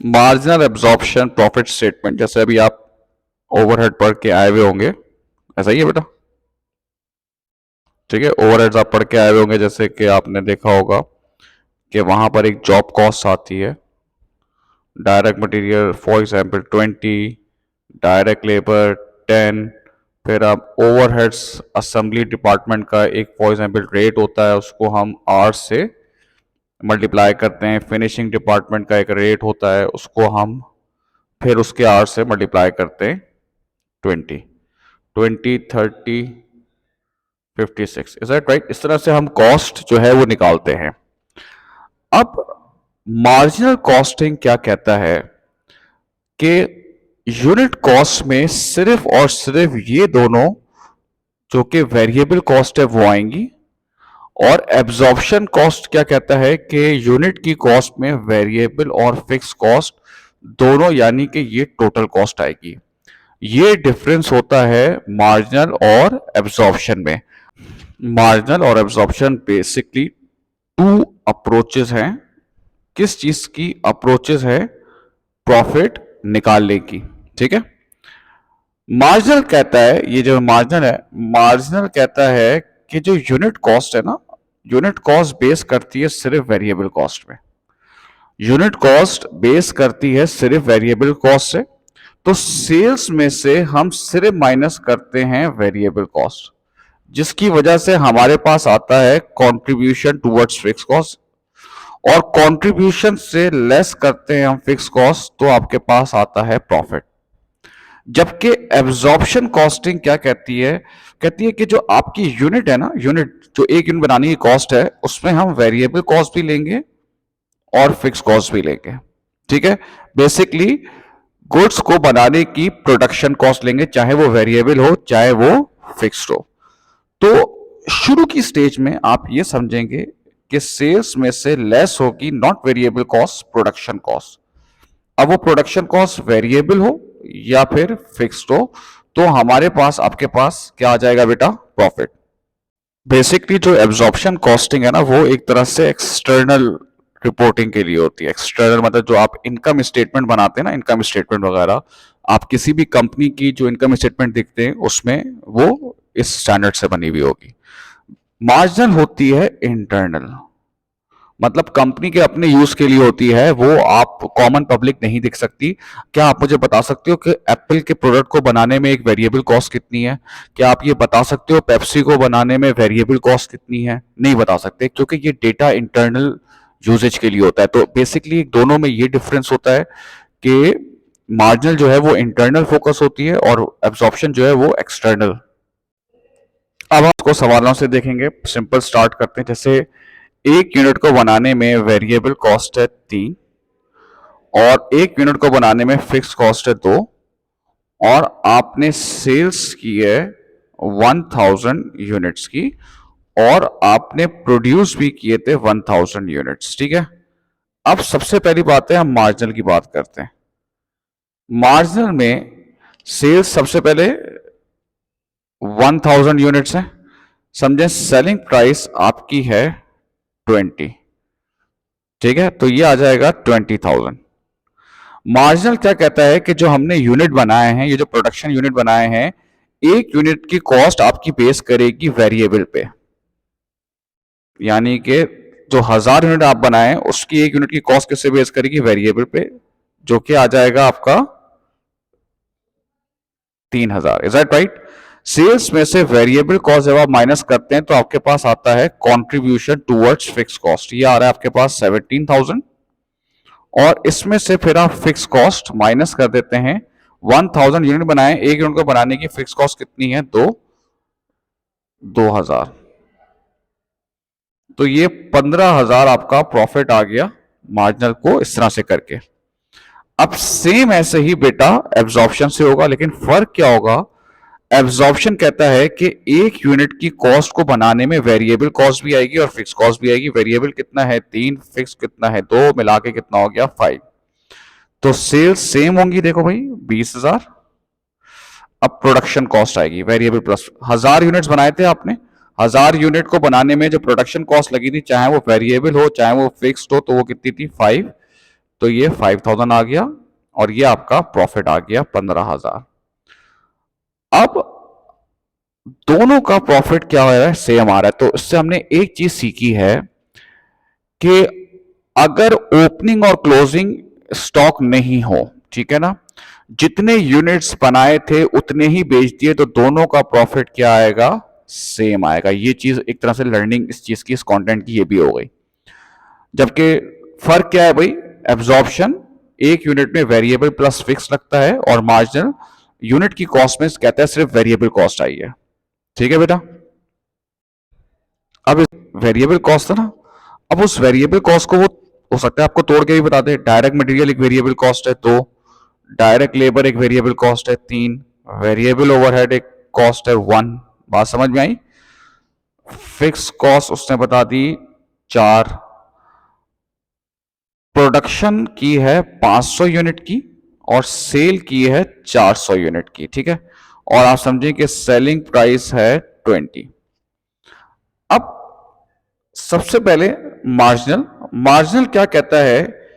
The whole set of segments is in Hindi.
मार्जिनल एब्जॉर्प्शन प्रॉफिट स्टेटमेंट, जैसे अभी आप ओवरहेड पढ़ के आए हुए होंगे, ऐसा ही है बेटा। ठीक है, ओवरहेड्स आप पढ़ के आए हुए होंगे, जैसे कि आपने देखा होगा कि वहां पर एक जॉब कॉस्ट आती है, direct material for example 20, direct labour 10, फिर आप ओवरहेड्स असेंबली डिपार्टमेंट का एक फॉर एग्जांपल रेट होता है, उसको हम आर से मल्टीप्लाई करते हैं। फिनिशिंग डिपार्टमेंट का एक रेट होता है, उसको हम फिर उसके आर से मल्टीप्लाई करते हैं 20, 20, 30, 56, इज दैट राइट? इस तरह से हम कॉस्ट जो है वो निकालते हैं। अब मार्जिनल कॉस्टिंग क्या कहता है कि यूनिट कॉस्ट में सिर्फ और सिर्फ ये दोनों जो कि वेरिएबल कॉस्ट है वो आएंगी, और एब्जॉर्प्शन कॉस्ट क्या कहता है कि यूनिट की कॉस्ट में वेरिएबल और फिक्स कॉस्ट दोनों, यानी कि ये टोटल कॉस्ट आएगी। ये डिफरेंस होता है मार्जिनल और एब्जॉर्प्शन में। मार्जिनल और एब्जॉर्प्शन बेसिकली टू अप्रोचेस हैं। किस चीज की अप्रोचेस है? प्रॉफिट निकालने की। ठीक है, मार्जिनल कहता है, ये जो मार्जिनल है, मार्जिनल कहता है कि जो यूनिट कॉस्ट है ना, यूनिट कॉस्ट बेस करती है सिर्फ वेरिएबल कॉस्ट में। यूनिट कॉस्ट बेस करती है सिर्फ वेरिएबल कॉस्ट से, तो सेल्स में से हम सिर्फ माइनस करते हैं वेरिएबल कॉस्ट, जिसकी वजह से हमारे पास आता है कंट्रीब्यूशन टुवर्ड्स फिक्स कॉस्ट, और कंट्रीब्यूशन से लेस करते हैं हम फिक्स कॉस्ट, तो आपके पास आता है प्रॉफिट। जबकि एब्जॉर्प्शन कॉस्टिंग क्या कहती है? कहती है कि जो आपकी यूनिट है ना, यूनिट जो एक यूनिट बनाने की कॉस्ट है, उसमें हम वेरिएबल कॉस्ट भी लेंगे और फिक्स कॉस्ट भी लेंगे। ठीक है, बेसिकली गुड्स को बनाने की प्रोडक्शन कॉस्ट लेंगे, चाहे वो वेरिएबल हो चाहे वो फिक्स्ड हो। तो शुरू की स्टेज में आप ये समझेंगे कि सेल्स में से लेस होगी not variable cost, production cost. अब वो प्रोडक्शन कॉस्ट वेरिएबल हो या फिर फिक्स्ड हो, तो हमारे पास, आपके पास क्या आ जाएगा बेटा? प्रॉफिट। बेसिकली जो एब्जॉर्प्शन कॉस्टिंग है ना, वो एक तरह से एक्सटर्नल रिपोर्टिंग के लिए होती है। एक्सटर्नल मतलब जो आप इनकम स्टेटमेंट बनाते हैं ना, इनकम स्टेटमेंट वगैरह, आप किसी भी कंपनी की जो इनकम स्टेटमेंट देखते हैं उसमें वो इस स्टैंडर्ड से बनी हुई होगी। मार्जिनल होती है इंटरनल, मतलब कंपनी के अपने यूज के लिए होती है, वो आप कॉमन पब्लिक नहीं देख सकती। क्या आप मुझे बता सकते हो कि एप्पल के प्रोडक्ट को बनाने में एक वेरिएबल कॉस्ट कितनी है? क्या आप ये बता सकते हो पेप्सी को बनाने में वेरिएबल कॉस्ट कितनी है? नहीं बता सकते, क्योंकि ये डेटा इंटरनल यूजेज के लिए होता है। तो बेसिकली दोनों में ये डिफरेंस होता है कि मार्जिनल जो है वो इंटरनल फोकस होती है और एब्जॉर्प्शन जो है वो एक्सटर्नल। अब हम इसको सवालों से देखेंगे। सिंपल स्टार्ट करते हैं। जैसे एक यूनिट को बनाने में वेरिएबल कॉस्ट है 3, और एक यूनिट को बनाने में फिक्स कॉस्ट है 2, और आपने सेल्स की है 1000 यूनिट्स की, और आपने प्रोड्यूस भी किए थे 1000 यूनिट्स। ठीक है, अब सबसे पहली बात है, हम मार्जिनल की बात करते हैं। मार्जिनल में सेल्स सबसे पहले 1000 यूनिट्स है, समझे। सेलिंग प्राइस आपकी है 20। ठीक है, तो ये आ जाएगा 20,000। मार्जिनल क्या कहता है कि जो हमने यूनिट बनाए हैं, ये जो प्रोडक्शन यूनिट बनाए हैं, एक यूनिट की कॉस्ट आपकी बेस करेगी वेरिएबल पे, यानी कि जो 1000 यूनिट आप बनाए उसकी एक यूनिट की कॉस्ट किससे बेस करेगी? वेरिएबल पे, जो कि आ जाएगा आपका 3000। Is that right? सेल्स में से वेरिएबल कॉस्ट जब आप माइनस करते हैं तो आपके पास आता है कॉन्ट्रीब्यूशन टूवर्ड्स फिक्स कॉस्ट, ये आ रहा है आपके पास 17,000, और इसमें से फिर आप फिक्स कॉस्ट माइनस कर देते हैं। 1000 यूनिट बनाए, एक यूनिट को बनाने की फिक्स कॉस्ट कितनी है? 2000। तो ये 15,000 आपका प्रॉफिट आ गया मार्जिनल को इस तरह से करके। अब सेम ऐसे ही बेटा एब्जॉर्प्शन से होगा, लेकिन फर्क क्या होगा? एब्जॉर्प्शन कहता है कि एक यूनिट की कॉस्ट को बनाने में वेरिएबल कॉस्ट भी आएगी और फिक्स कॉस्ट भी आएगी। वेरिएबल कितना है? 3, फिक्स कितना है? 2, मिला के कितना हो गया? 5। तो सेल्स सेम होंगी, देखो भाई 20,000। अब प्रोडक्शन कॉस्ट आएगी वेरिएबल प्लस 1000 यूनिट्स बनाए थे आपने, 1000 यूनिट को बनाने में जो प्रोडक्शन कॉस्ट लगी थी, चाहे वो वेरिएबल हो चाहे वो फिक्स्ड हो, तो वो कितनी थी? 5 तो ये 5000 आ गया और ये आपका प्रॉफिट आ गया 15000। अब दोनों का प्रॉफिट क्या हो रहा है, सेम आ रहा है। तो इससे हमने एक चीज सीखी है कि अगर ओपनिंग और क्लोजिंग स्टॉक नहीं हो, ठीक है ना, जितने यूनिट्स बनाए थे उतने ही बेच दिए, तो दोनों का प्रॉफिट क्या आएगा, सेम आएगा। ये चीज एक तरह से लर्निंग इस चीज की, इस कंटेंट की, ये भी हो गई। जबकि फर्क क्या है भाई, एब्जॉर्प्शन एक यूनिट में वेरिएबल प्लस फिक्स लगता है और मार्जिनल यूनिट की कॉस्ट में कहता है सिर्फ वेरिएबल कॉस्ट आई है। ठीक है बेटा। अब वेरिएबल कॉस्ट था ना, अब उस वेरिएबल कॉस्ट को वो हो सकता है आपको तोड़ के भी बता दे। डायरेक्ट मटेरियल एक वेरिएबल कॉस्ट है 2, डायरेक्ट लेबर एक वेरिएबल कॉस्ट है 3, वेरिएबल ओवरहेड एक कॉस्ट है 1। बात समझ में आई। फिक्स कॉस्ट उसने बता दी 4, प्रोडक्शन की है 500 यूनिट की और सेल की है 400 यूनिट की, ठीक है। और आप समझें कि सेलिंग प्राइस है 20। अब सबसे पहले मार्जिनल, मार्जिनल क्या कहता है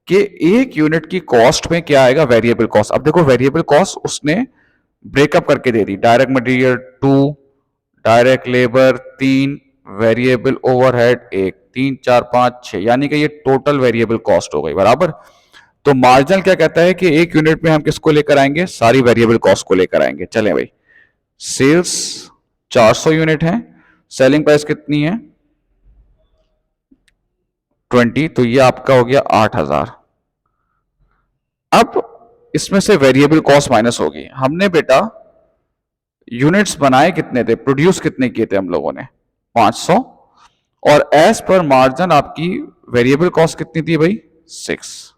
कि एक यूनिट की कॉस्ट में क्या आएगा, वेरिएबल कॉस्ट। अब देखो वेरिएबल कॉस्ट उसने ब्रेकअप करके दे दी, direct material 2, direct labour 3, variable overhead 1, 3 4 5 6, यानी कि ये टोटल वेरिएबल कॉस्ट हो गई, बराबर। तो मार्जिनल क्या कहता है कि एक यूनिट में हम किसको लेकर आएंगे, सारी वेरिएबल कॉस्ट को लेकर आएंगे। चलें भाई, सेल्स 400 यूनिट है, सेलिंग प्राइस कितनी है 20, तो ये आपका हो गया 8000। अब इसमें से वेरिएबल कॉस्ट माइनस होगी। हमने बेटा यूनिट्स बनाए कितने थे, प्रोड्यूस कितने किए थे हम लोगों ने, 500, और एज पर मार्जिन आपकी वेरिएबल कॉस्ट कितनी थी भाई, 6,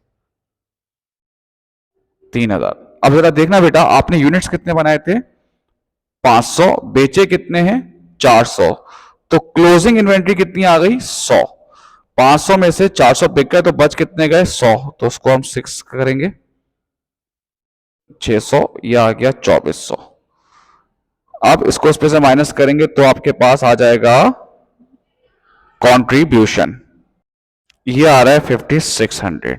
3000। अब जरा देखना बेटा, आपने यूनिट्स कितने बनाए थे, 500, बेचे कितने हैं 400, तो क्लोजिंग इन्वेंट्री कितनी आ गई 100। 500 में से 400 बिक गए तो बच कितने गए 100, तो उसको हम 6 करेंगे 600, यह आ गया 2400। अब इसको इसमें से माइनस करेंगे तो आपके पास आ जाएगा कंट्रीब्यूशन, ये आ रहा है 5600।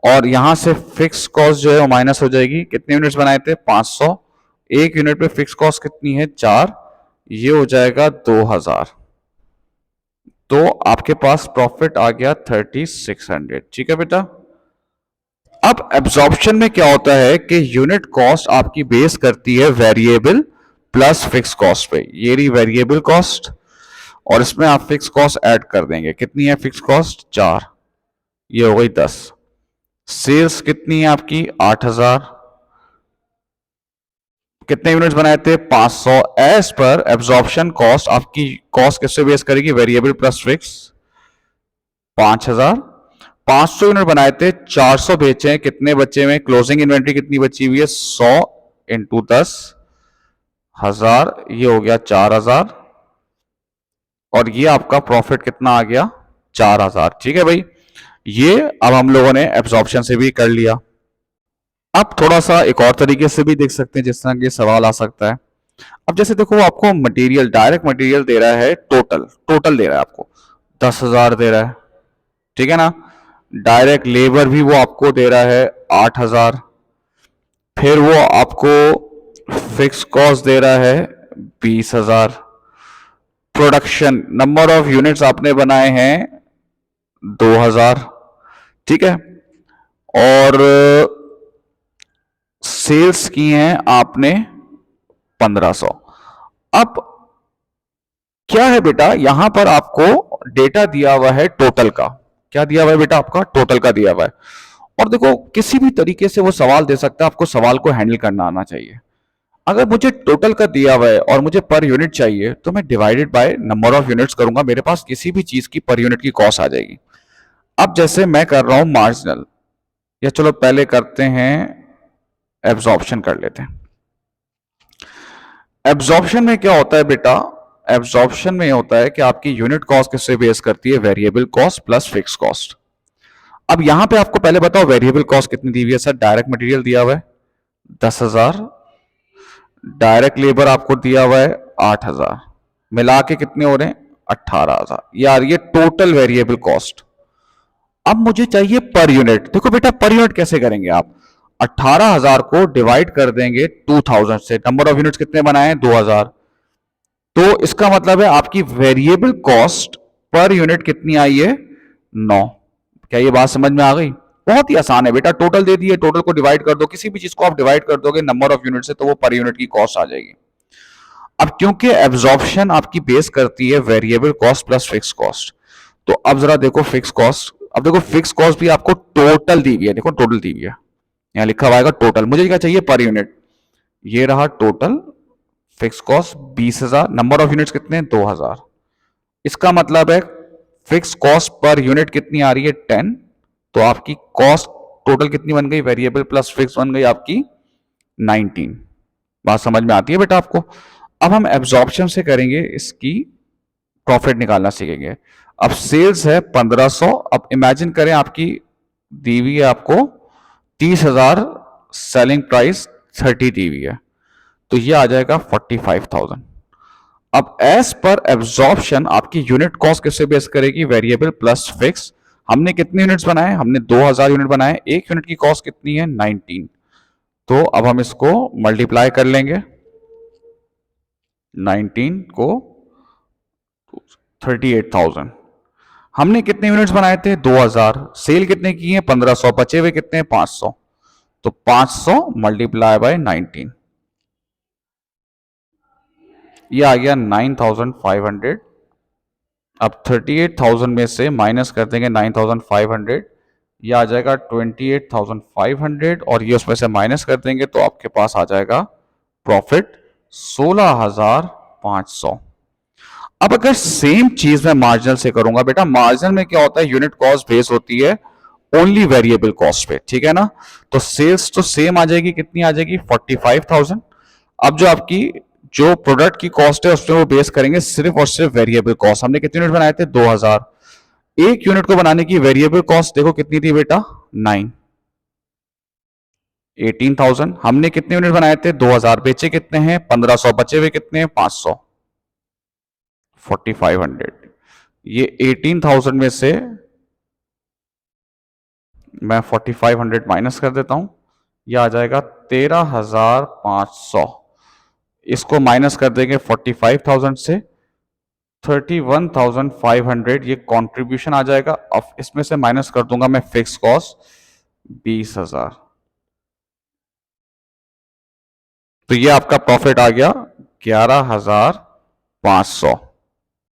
और यहां से फिक्स कॉस्ट जो है वो माइनस हो जाएगी। कितने यूनिट्स बनाए थे 500, एक यूनिट पे फिक्स कॉस्ट कितनी है 4, ये हो जाएगा 2000। तो आपके पास प्रॉफिट आ गया 3600। ठीक है बेटा। अब एब्जॉर्प्शन में क्या होता है कि यूनिट कॉस्ट आपकी बेस करती है वेरिएबल प्लस फिक्स कॉस्ट पे। ये रही वेरिएबल कॉस्ट और इसमें आप फिक्स कॉस्ट ऐड कर देंगे। कितनी है फिक्स कॉस्ट 4, ये हो गई 10। सेल्स कितनी है आपकी 8000, कितने यूनिट्स बनाए थे 500। एज पर एब्जॉर्प्शन कॉस्ट आपकी कॉस्ट किससे बेस करेगी, वेरिएबल प्लस फिक्स, 5000। 500 यूनिट बनाए थे, 400 बेचे, कितने बचे हुए, क्लोजिंग इन्वेंट्री कितनी बची हुई है 100 इंटू 10,000, ये हो गया 4000। और ये आपका प्रॉफिट कितना आ गया 4000। ठीक है भाई, ये अब हम लोगों ने एब्जॉर्प्शन से भी कर लिया। अब थोड़ा सा एक और तरीके से भी देख सकते हैं जिस तरह के सवाल आ सकता है। अब जैसे देखो आपको मटेरियल, डायरेक्ट मटेरियल दे रहा है, टोटल टोटल दे रहा है आपको 10,000 दे रहा है, ठीक है ना। डायरेक्ट लेबर भी वो आपको दे रहा है 8,000, फिर वो आपको फिक्स कॉस्ट दे रहा है 20,000, प्रोडक्शन नंबर ऑफ यूनिट्स आपने बनाए हैं 2,000, ठीक है, और सेल्स की हैं आपने 1500। अब क्या है बेटा, यहां पर आपको डेटा दिया हुआ है टोटल का। क्या दिया हुआ है बेटा, आपका टोटल का दिया हुआ है। और देखो किसी भी तरीके से वो सवाल दे सकता है, आपको सवाल को हैंडल करना आना चाहिए। अगर मुझे टोटल का दिया हुआ है और मुझे पर यूनिट चाहिए तो मैं divided by number of units करूंगा, मेरे पास किसी भी चीज की पर यूनिट की कॉस्ट आ जाएगी। अब जैसे मैं कर रहा हूं मार्जिनल, या चलो पहले करते हैं एब्जॉर्प्शन कर लेते हैं। एब्जॉर्प्शन में क्या होता है बेटा, एब्जॉर्प्शन में होता है कि आपकी यूनिट कॉस्ट किससे बेस करती है, variable cost plus fix cost. अब यहां पे आपको पहले बताओ वेरिएबल कॉस्ट कितनी दी हुई है। सर डायरेक्ट मटेरियल दिया हुआ है 10,000, डायरेक्ट लेबर आपको दिया हुआ है 8,000, मिला के कितने हो रहे हैं 18,000। यार ये टोटल वेरिएबल कॉस्ट। अब मुझे चाहिए पर यूनिट। देखो बेटा पर यूनिट कैसे करेंगे आप, 18,000 को डिवाइड कर देंगे 2000 से, नंबर ऑफ यूनिट्स कितने बनाए हैं 2000, तो इसका मतलब है आपकी वेरिएबल कॉस्ट पर यूनिट कितनी आई है 9। क्या ये बात समझ में आ गई? बहुत ही आसान है बेटा, टोटल दे दिए, टोटल को डिवाइड कर दो, किसी भी चीज को आप डिवाइड कर दोगे नंबर ऑफ यूनिट से तो वो पर यूनिट की कॉस्ट आ जाएगी। अब क्योंकि एब्जॉर्प्शन आपकी बेस करती है variable cost plus fix cost, तो अब जरा देखो फिक्स कॉस्ट, अब देखो फिक्स कॉस्ट भी आपको टोटल दी हुई है, देखो टोटल दी हुई है, यहां लिखा हुआ है टोटल, मुझे क्या चाहिए पर यूनिट, ये रहा total fix cost 20,000, number of units कितने 2000, इसका मतलब है फिक्स कॉस्ट पर यूनिट कितनी आ रही है 10, तो आपकी कॉस्ट टोटल कितनी बन गई, वेरिएबल प्लस फिक्स बन गई आपकी 19। बात समझ में आती है बेटा आपको? अब हम एब्जॉर्प्शन से करेंगे इसकी प्रॉफिट निकालना सीखेंगे। अब सेल्स है 1500, अब इमेजिन करें आपकी दी हुई है आपको 30,000, सेलिंग प्राइस 30 दी हुई है, तो ये आ जाएगा 45,000। अब एज पर एब्जॉर्प्शन आपकी यूनिट कॉस्ट किससे बेस करेगी, वेरिएबल प्लस फिक्स। हमने कितने यूनिट्स बनाए, हमने 2000 यूनिट बनाए, एक यूनिट की कॉस्ट कितनी है 19, तो अब हम इसको मल्टीप्लाई कर लेंगे 19 को 38,000। हमने कितने यूनिट्स बनाए थे 2000, सेल कितने की है 1500, बचे हुए कितने 500, तो 500 मल्टीप्लाई बाय 19, ये आ गया 9,500। अब 38,000 में से माइनस कर देंगे 9,500, ये आ जाएगा 28,500, और ये उसमें से माइनस कर देंगे तो आपके पास आ जाएगा प्रॉफिट 16,500। अब अगर सेम चीज मैं मार्जिनल से करूंगा, बेटा मार्जिनल में क्या होता है, यूनिट कॉस्ट बेस होती है ओनली वेरिएबल कॉस्ट पे, ठीक है ना, तो सेल्स तो सेम आ जाएगी, कितनी आ जाएगी 45,000। अब जो आपकी जो प्रोडक्ट की कॉस्ट है उसमें वो बेस करेंगे सिर्फ और सिर्फ वेरिएबल कॉस्ट। हमने कितने यूनिट बनाए थे 2000, एक यूनिट को बनाने की वेरिएबल कॉस्ट देखो कितनी थी बेटा 9, 18,000। हमने कितने यूनिट बनाए थे 2000, बेचे कितने हैं 1500, बचे हुए कितने हैं 500, 4500। ये 18,000 में से मैं 4500 माइनस कर देता हूं, यह आ जाएगा 13,500, इसको माइनस कर देंगे 45,000 से 31,500, ये कंट्रीब्यूशन आ जाएगा। अब इसमें से माइनस कर दूंगा मैं फिक्स कॉस्ट 20,000, तो ये आपका प्रॉफिट आ गया 11,500।